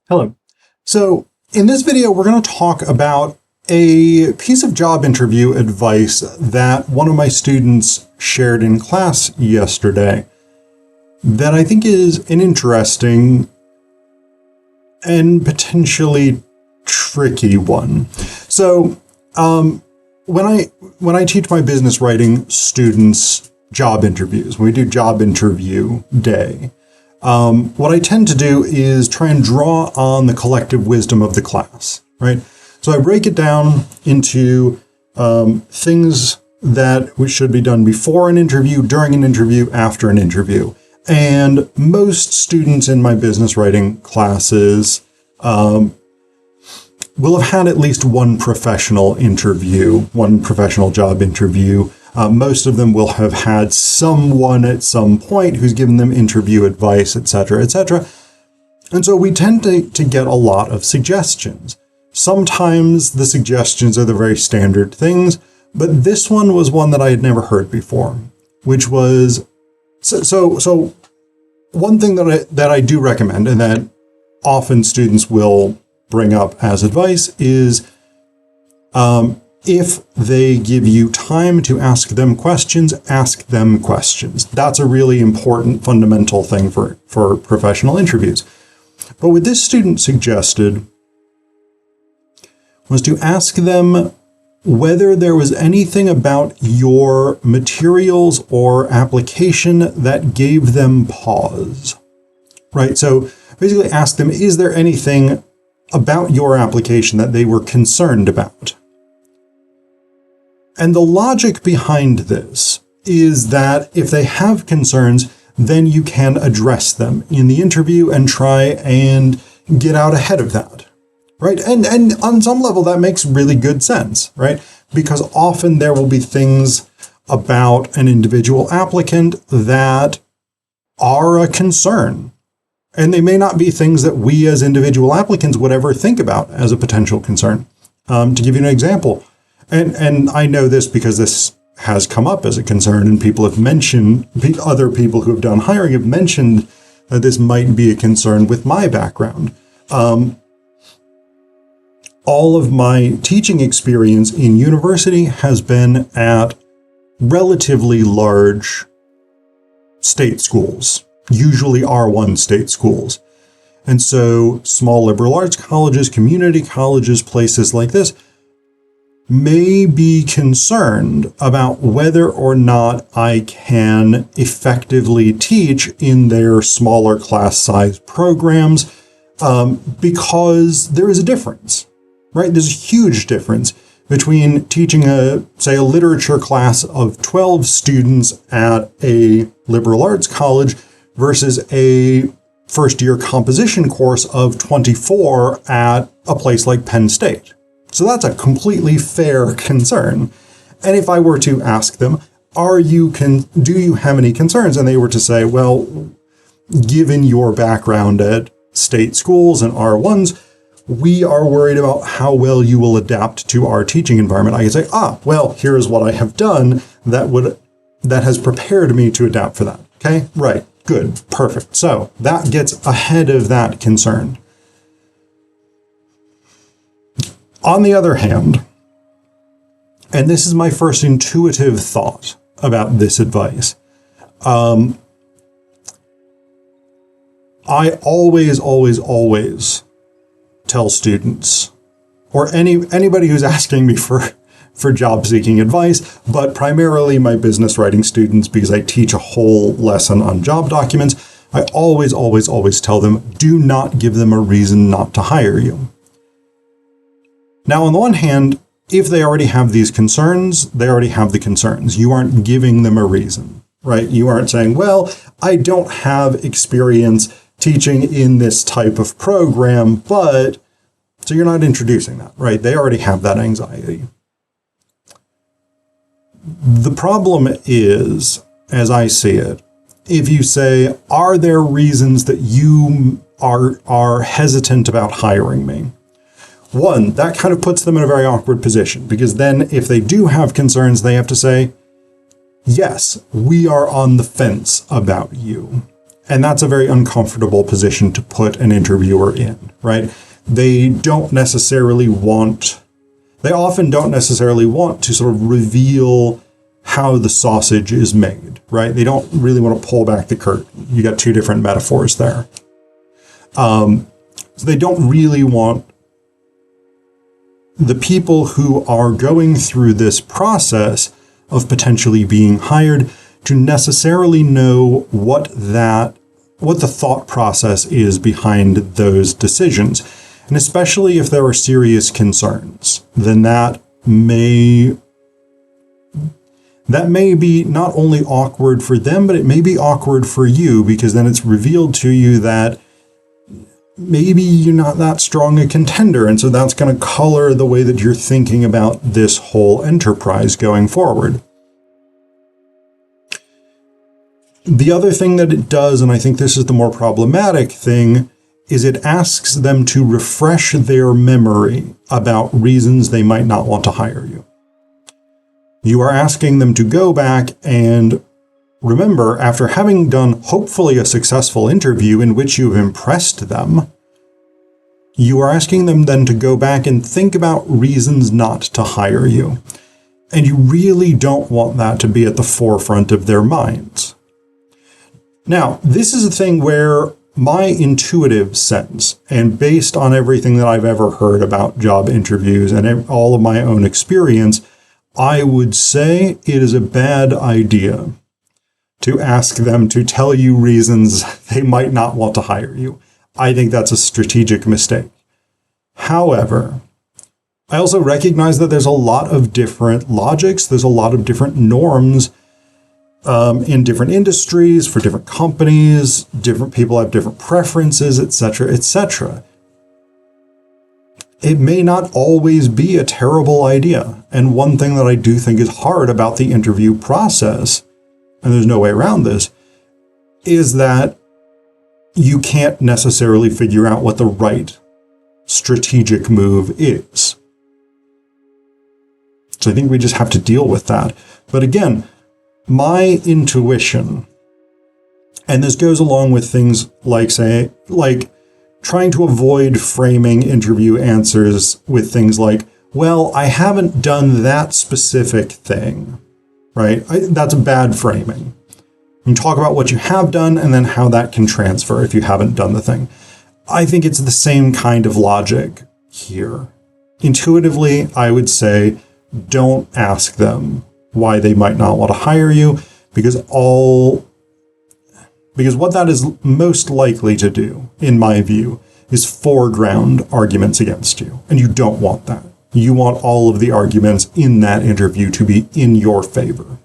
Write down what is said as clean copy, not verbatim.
Hello. So in this video, we're going to talk about a piece of job interview advice that one of my students shared in class yesterday that I think is an interesting and potentially tricky one. So when I teach my business writing students job interviews, when we do job interview day, what I tend to do is try and draw on the collective wisdom of the class, right? So I break it down into things that should be done before an interview, during an interview, after an interview. And most students in my business writing classes will have had at least one professional interview, one professional job interview. Most of them will have had someone at some point who's given them interview advice, etc., etc. And so we tend to get a lot of suggestions. Sometimes the suggestions are the very standard things, but this one was one that I had never heard before, which was, so one thing that I do recommend and that often students will bring up as advice is, if they give you time to ask them questions, ask them questions. That's a really important fundamental thing for professional interviews. But what this student suggested was to ask them whether there was anything about your materials or application that gave them pause, right? So basically ask them, is there anything about your application that they were concerned about? And the logic behind this is that if they have concerns, then you can address them in the interview and try and get out ahead of that, right? And on some level, that makes really good sense, right? Because often there will be things about an individual applicant that are a concern. And they may not be things that we as individual applicants would ever think about as a potential concern. To give you an example, and I know this because this has come up as a concern, and people have mentioned, other people who have done hiring have mentioned that this might be a concern with my background. All of my teaching experience in university has been at relatively large state schools, usually R1 state schools. And so small liberal arts colleges, community colleges, places like this may be concerned about whether or not I can effectively teach in their smaller class size programs, because there is a difference, right? There's a huge difference between teaching say a literature class of 12 students at a liberal arts college versus a first-year composition course of 24 at a place like Penn State. So that's a completely fair concern. And if I were to ask them, do you have any concerns? And they were to say, well, given your background at state schools and R1s, we are worried about how well you will adapt to our teaching environment. I could say, well, here's what I have done that has prepared me to adapt for that. Okay, right, good, perfect. So that gets ahead of that concern. On the other hand, and this is my first intuitive thought about this advice, I always tell students, or anybody who's asking me for job-seeking advice, but primarily my business writing students, because I teach a whole lesson on job documents, I always tell them, do not give them a reason not to hire you. Now, on the one hand, if they already have these concerns, they already have the concerns. You aren't giving them a reason, right? You aren't saying, well, I don't have experience teaching in this type of program, but, so you're not introducing that, right? They already have that anxiety. The problem is, as I see it, if you say, are there reasons that you are hesitant about hiring me? One, that kind of puts them in a very awkward position, because then if they do have concerns, they have to say, yes, we are on the fence about you. And that's a very uncomfortable position to put an interviewer in, right? They often don't necessarily want to sort of reveal how the sausage is made, right? They don't really want to pull back the curtain. You got two different metaphors there. So they don't really want the people who are going through this process of potentially being hired to necessarily know what the thought process is behind those decisions. And especially if there are serious concerns, then that may be not only awkward for them, but it may be awkward for you, because then it's revealed to you that maybe you're not that strong a contender. And so that's going to color the way that you're thinking about this whole enterprise going forward. The other thing that it does, and I think this is the more problematic thing, is it asks them to refresh their memory about reasons they might not want to hire you. You are asking them to go back and remember, after having done hopefully a successful interview in which you've impressed them, you are asking them then to go back and think about reasons not to hire you. And you really don't want that to be at the forefront of their minds. Now, this is a thing where my intuitive sense, and based on everything that I've ever heard about job interviews and all of my own experience, I would say it is a bad idea to ask them to tell you reasons they might not want to hire you. I think that's a strategic mistake. However, I also recognize that there's a lot of different logics, there's a lot of different norms in different industries, for different companies, different people have different preferences, etc., etc. It may not always be a terrible idea. And one thing that I do think is hard about the interview process, and there's no way around this, is that you can't necessarily figure out what the right strategic move is. So I think we just have to deal with that. But again, my intuition, and this goes along with things like trying to avoid framing interview answers with things like, well, I haven't done that specific thing, right? That's a bad framing. You talk about what you have done and then how that can transfer if you haven't done the thing. I think it's the same kind of logic here. Intuitively, I would say, don't ask them why they might not want to hire you, because what that is most likely to do, in my view, is foreground arguments against you. And you don't want that. You want all of the arguments in that interview to be in your favor.